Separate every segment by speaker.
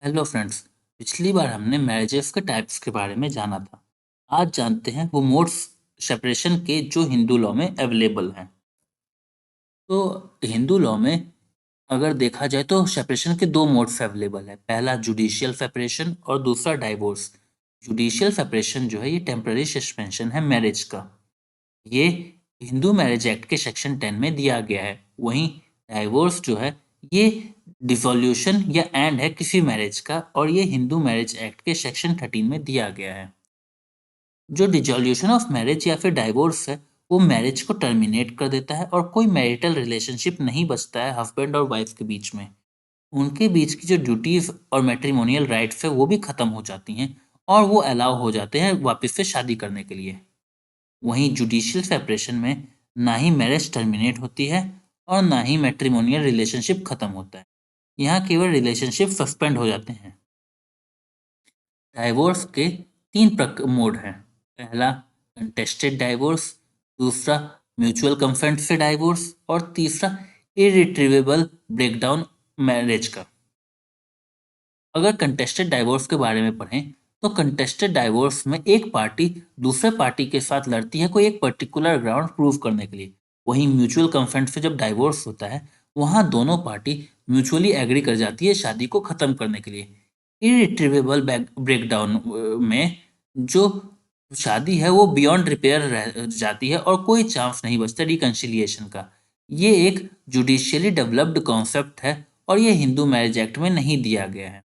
Speaker 1: Hello friends. पिछली बार हमने marriages के टाइप्स के बारे में जाना था। आज जानते हैं वो मोड्स सेपरेशन के जो हिंदू लॉ में अवेलेबल हैं। तो हिंदू लॉ में अगर देखा जाए तो सेपरेशन के दो मोड्स अवेलेबल है। पहला जुडिशियल सेपरेशन और दूसरा डाइवोर्स। जुडिशियल सेपरेशन जो है ये टेम्पररी सस्पेंशन है मैरिज का। ये हिंदू मैरिज एक्ट के सेक्शन 10 में दिया गया है। वहीं डाइवोर्स जो है ये डिसोल्यूशन या एंड है किसी मैरिज का और ये हिंदू मैरिज एक्ट के सेक्शन 13 में दिया गया है। जो डिसोल्यूशन ऑफ मैरिज या फिर डाइवोर्स है वो मैरिज को टर्मिनेट कर देता है और कोई मैरिटल रिलेशनशिप नहीं बचता है हस्बैंड और वाइफ के बीच में। उनके बीच की जो ड्यूटीज और मैट्रिमोनियल राइट्स है वो भी खत्म हो जाती हैं और वो अलाउ हो जाते हैं वापस से शादी करने के लिए। वहीं जुडिशियल सेपरेशन में ना ही मैरिज टर्मिनेट होती है और ना ही मैट्रिमोनियल रिलेशनशिप खत्म होता है। यहाँ केवल रिलेशनशिप सस्पेंड हो जाते हैं। डाइवोर्स के तीन मोड हैं। पहला कंटेस्टेड डाइवोर्स, दूसरा म्यूचुअल कंसेंट से डाइवोर्स और तीसरा इरिट्रीवेबल ब्रेकडाउन मैरिज का। अगर कंटेस्टेड डाइवोर्स के बारे में पढ़ें तो कंटेस्टेड डाइवोर्स में एक पार्टी दूसरे पार्टी के साथ लड़ती है कोई एक पर्टिकुलर ग्राउंड प्रूव करने के लिए। वहीं म्यूचुअल कंसेंट से जब डाइवोर्स होता है वहां दोनों पार्टी म्यूचुअली एग्री कर जाती है शादी को खत्म करने के लिए। इरिट्रीवेबल ब्रेकडाउन में जो शादी है वो बियॉन्ड रिपेयर रह जाती है और कोई चांस नहीं बचता रिकंसिलिएशन का। ये एक जुडिशियली डेवलप्ड कॉन्सेप्ट है और ये हिंदू मैरिज एक्ट में नहीं दिया गया है।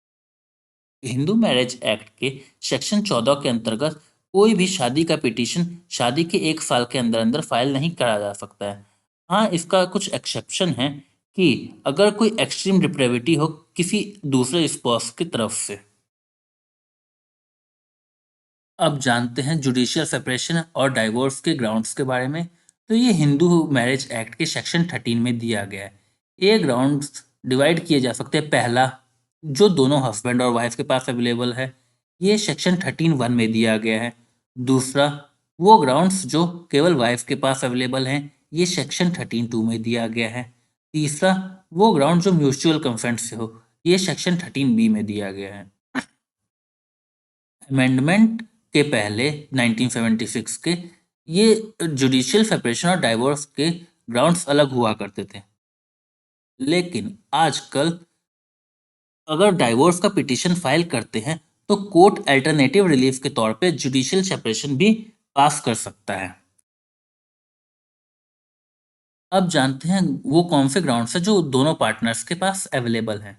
Speaker 1: हिंदू मैरिज एक्ट के सेक्शन 14 के अंतर्गत कोई भी शादी का पिटीशन शादी के 1 साल के अंदर अंदर फाइल नहीं करा जा सकता है। हाँ, इसका कुछ एक्सेप्शन है कि अगर कोई एक्सट्रीम डिप्रेविटी हो किसी दूसरे स्पाउस की तरफ से। अब जानते हैं जुडिशियल सेपरेशन और डाइवोर्स के ग्राउंड्स के बारे में। तो ये हिंदू मैरिज एक्ट के सेक्शन 13 में दिया गया है। ये ग्राउंड्स डिवाइड किए जा सकते हैं। पहला, जो दोनों हस्बैंड और वाइफ के पास अवेलेबल है, ये सेक्शन 13(1) में दिया गया है। दूसरा, वो ग्राउंड्स जो केवल वाइफ के पास अवेलेबल हैं, ये सेक्शन 13(2) में दिया गया है। तीसरा, वो ग्राउंड जो म्यूचुअल कंसेंट से हो, ये सेक्शन 13(b) में दिया गया है। अमेंडमेंट के पहले 1976 के ये जुडिशियल सेपरेशन और डाइवोर्स के ग्राउंड्स अलग हुआ करते थे। लेकिन आजकल अगर डाइवोर्स का पिटीशन फाइल करते हैं तो कोर्ट अल्टरनेटिव रिलीफ के तौर पे जुडिशियल सेपरेशन भी पास कर सकता है। अब जानते हैं वो कौन से ग्राउंड्स है जो दोनों पार्टनर्स के पास अवेलेबल हैं।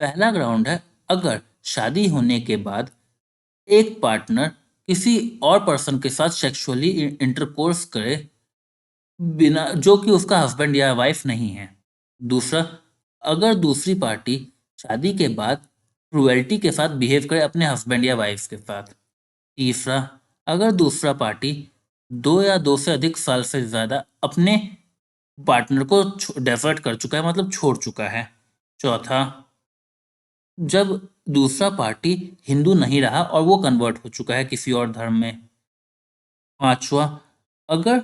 Speaker 1: पहला ग्राउंड है, अगर शादी होने के बाद एक पार्टनर किसी और पर्सन के साथ सेक्सुअली इंटरकोर्स करे बिना जो कि उसका हस्बैंड या वाइफ नहीं है। दूसरा, अगर दूसरी पार्टी शादी के बाद क्रुएल्टी के साथ बिहेव करे अपने हस्बैंड या वाइफ के साथ। तीसरा, अगर दूसरा पार्टी 2 या 2 से अधिक साल से ज़्यादा अपने पार्टनर को डेफर्ट कर चुका है, मतलब छोड़ चुका है। चौथा, जब दूसरा पार्टी हिंदू नहीं रहा और वो कन्वर्ट हो चुका है किसी और धर्म में। पांचवा, अगर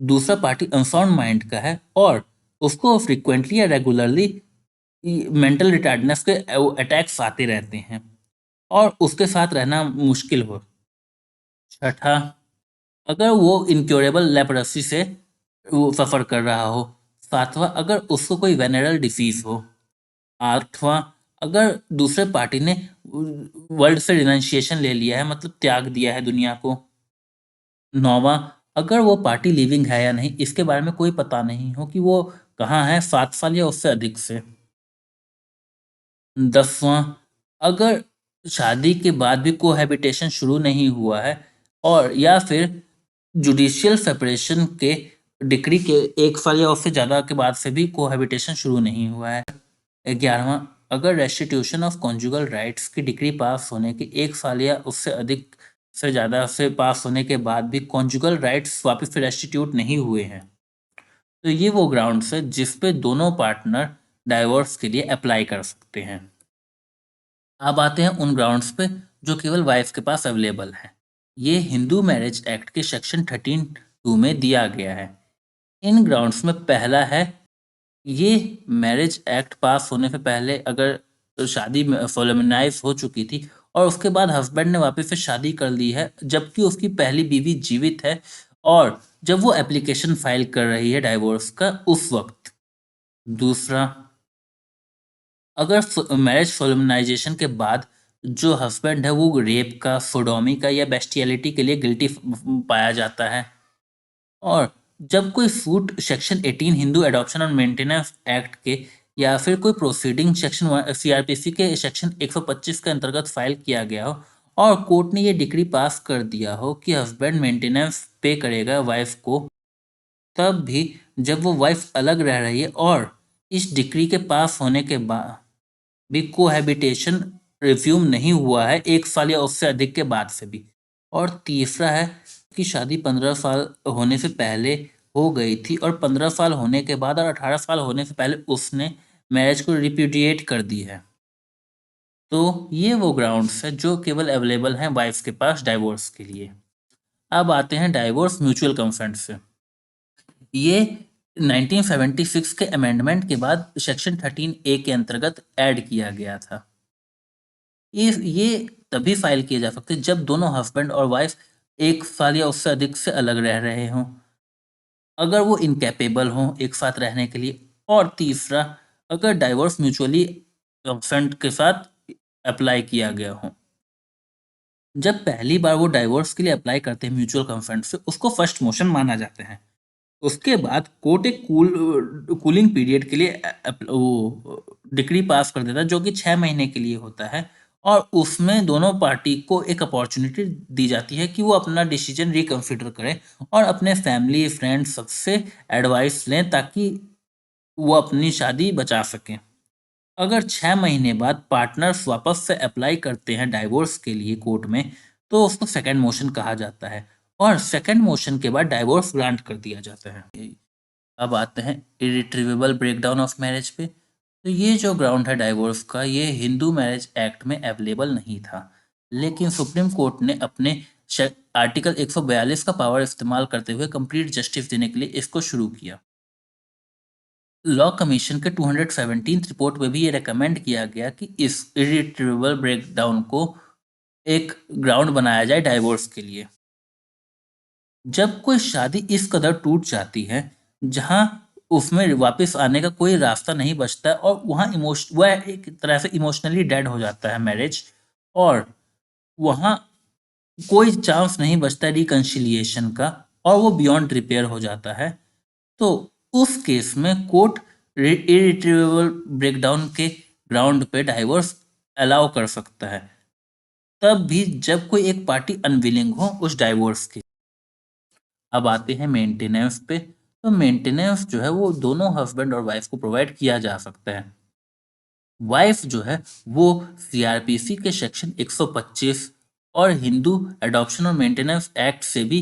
Speaker 1: दूसरा पार्टी अनसाउंड माइंड का है और उसको फ्रिक्वेंटली या रेगुलरली मेंटल रिटार्डनेस के अटैक्स आते रहते हैं और उसके साथ रहना मुश्किल हो। छठा, अगर वो इनक्योरेबल लेप्रोसी से वो सफ़र कर रहा हो। सातवां, अगर उसको कोई वेनेरल डिसीज हो। आठवां, अगर दूसरे पार्टी ने वर्ल्ड से रिनाउंसिएशन ले लिया है, मतलब त्याग दिया है दुनिया को। नौवां, अगर वो पार्टी लिविंग है या नहीं इसके बारे में कोई पता नहीं हो कि वो कहाँ है 7 साल या उससे अधिक से। 10वां, अगर शादी के बाद भी कोहैबिटेशन शुरू नहीं हुआ है और या फिर जुडिशियल सेपरेशन के डिक्री के 1 साल या उससे ज़्यादा के बाद से भी कोहैबिटेशन शुरू नहीं हुआ है। 11वां, अगर रेस्टिट्यूशन ऑफ कॉन्जुगल राइट्स की डिक्री पास होने के 1 साल या उससे अधिक से ज़्यादा से पास होने के बाद भी कॉन्जुगल राइट्स वापस से रेस्टिट्यूट नहीं हुए हैं, तो ये वो ग्राउंड्स है जिस पे दोनों पार्टनर डाइवोर्स के लिए अप्लाई कर सकते हैं। अब आते हैं उन ग्राउंड्स पे जो केवल वाइफ के पास अवेलेबल है। ये हिंदू मैरिज एक्ट के सेक्शन 13(2) में दिया गया है। इन ग्राउंड्स में पहला है, ये मैरिज एक्ट पास होने से पहले अगर शादी सोलेमनाइज हो चुकी थी और उसके बाद हस्बैंड ने वापस से शादी कर ली है, जबकि उसकी पहली बीवी जीवित है और जब वो एप्लीकेशन फाइल कर रही है डाइवोर्स का उस वक्त। दूसरा, अगर मैरिज सोलमनाइजेशन के बाद जो हस्बैंड है वो रेप का, सोडोमी का या बेस्टियलिटी के लिए गिल्टी पाया जाता है। और जब कोई सूट सेक्शन 18 हिंदू एडॉप्शन और मेंटेनेंस एक्ट के या फिर कोई प्रोसीडिंग सेक्शन सीआरपीसी के सेक्शन 125 के अंतर्गत फाइल किया गया हो और कोर्ट ने ये डिक्री पास कर दिया हो कि हस्बैंड मेंटेनेंस पे करेगा वाइफ को, तब भी जब वो वाइफ अलग रह रही है और इस डिक्री के पास होने के बाद भी कोहैबिटेशन रिज्यूम नहीं हुआ है 1 साल या उससे अधिक के बाद से भी। और तीसरा है कि शादी 15 साल होने से पहले हो गई थी और 15 साल होने के बाद और 18 साल होने से पहले उसने मैरिज को रिप्यूडिएट कर दी है। तो ये वो ग्राउंड्स है जो केवल अवेलेबल हैं वाइफ के पास डाइवोर्स के लिए। अब आते हैं डाइवोर्स म्यूचुअल कंसेंट से। ये 1976 के अमेंडमेंट के बाद सेक्शन 13A के अंतर्गत ऐड किया गया था। ये तभी फाइल किए जा सकते हैं जब दोनों हस्बैंड और वाइफ 1 साल या उससे अधिक से अलग रह रहे हों, अगर वो इनकैपेबल हों एक साथ रहने के लिए, और तीसरा, अगर डाइवोर्स म्यूचुअली कंसेंट के साथ अप्लाई किया गया हो। जब पहली बार वो डाइवोर्स के लिए अप्लाई करते हैं म्यूचुअल कंसेंट से, उसको फर्स्ट मोशन माना जाता है। उसके बाद कोर्ट एक कूलिंग पीरियड के लिए वो डिक्री पास कर देता है जो कि 6 महीने के लिए होता है और उसमें दोनों पार्टी को एक अपॉर्चुनिटी दी जाती है कि वो अपना डिसीजन रिकंसिडर करें और अपने फैमिली फ्रेंड्स सबसे एडवाइस लें ताकि वो अपनी शादी बचा सकें। अगर 6 महीने बाद पार्टनर्स वापस से अप्लाई करते हैं डाइवोर्स के लिए कोर्ट में, तो उसको सेकंड मोशन कहा जाता है और सेकंड मोशन के बाद डाइवोर्स ग्रांट कर दिया जाता है। अब आते हैं इरिट्रीवेबल ब्रेकडाउन ऑफ मैरिज पे। तो ये जो ग्राउंड है डाइवोर्स का, ये हिंदू मैरिज एक्ट में अवेलेबल नहीं था, लेकिन सुप्रीम कोर्ट ने अपने आर्टिकल 142 का पावर इस्तेमाल करते हुए कंप्लीट जस्टिस देने के लिए इसको शुरू किया। लॉ कमीशन के 217 रिपोर्ट में भी ये रेकमेंड किया गया कि इस इरिट्रीवेबल ब्रेकडाउन को एक ग्राउंड बनाया जाए डाइवोर्स के लिए। जब कोई शादी इस कदर टूट जाती है जहां उसमें वापस आने का कोई रास्ता नहीं बचता है और वह एक तरह से इमोशनली डेड हो जाता है मैरिज, और वहां कोई चांस नहीं बचता रिकंसिलिएशन का और वो बियॉन्ड रिपेयर हो जाता है, तो उस केस में कोर्ट इरिट्रीवेबल ब्रेकडाउन के ग्राउंड पे डाइवोर्स अलाउ कर सकता है, तब भी जब कोई एक पार्टी अनविलिंग हो उस डाइवोर्स की। अब आते हैं मेंटेनेंस पे। तो मेंटेनेंस जो है वो दोनों हस्बैंड और वाइफ को प्रोवाइड किया जा सकता है। वाइफ जो है वो सीआरपीसी के सेक्शन 125 और हिंदू एडॉप्शन और मेंटेनेंस एक्ट से भी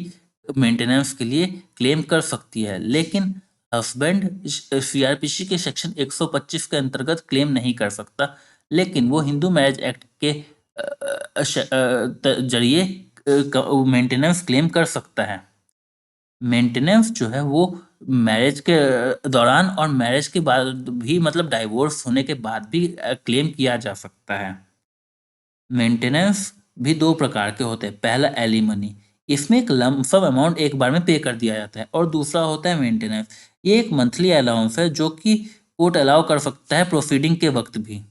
Speaker 1: मेंटेनेंस के लिए क्लेम कर सकती है, लेकिन हस्बैंड सीआरपीसी के सेक्शन 125 के अंतर्गत क्लेम नहीं कर सकता, लेकिन वो हिंदू मैरिज एक्ट के जरिए मेंटेनेंस क्लेम कर सकता है। मेंटेनेंस जो है वो मैरिज के दौरान और मैरिज के बाद भी, मतलब डाइवोर्स होने के बाद भी क्लेम किया जा सकता है। मेंटेनेंस भी दो प्रकार के होते हैं। पहला एलिमनी, इसमें एक लमसम अमाउंट एक बार में पे कर दिया जाता है, और दूसरा होता है मेंटेनेंस। ये एक मंथली अलाउंस है जो कि कोर्ट अलाउ कर सकता है प्रोसीडिंग के वक्त भी।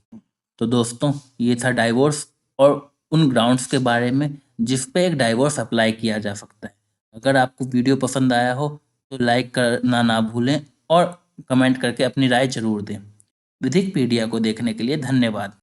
Speaker 1: तो दोस्तों, ये था डाइवोर्स और उन ग्राउंड्स के बारे में जिस पे एक डाइवोर्स अप्लाई किया जा सकता है। अगर आपको वीडियो पसंद आया हो तो लाइक करना ना भूलें और कमेंट करके अपनी राय जरूर दें। विधिकपीडिया को देखने के लिए धन्यवाद।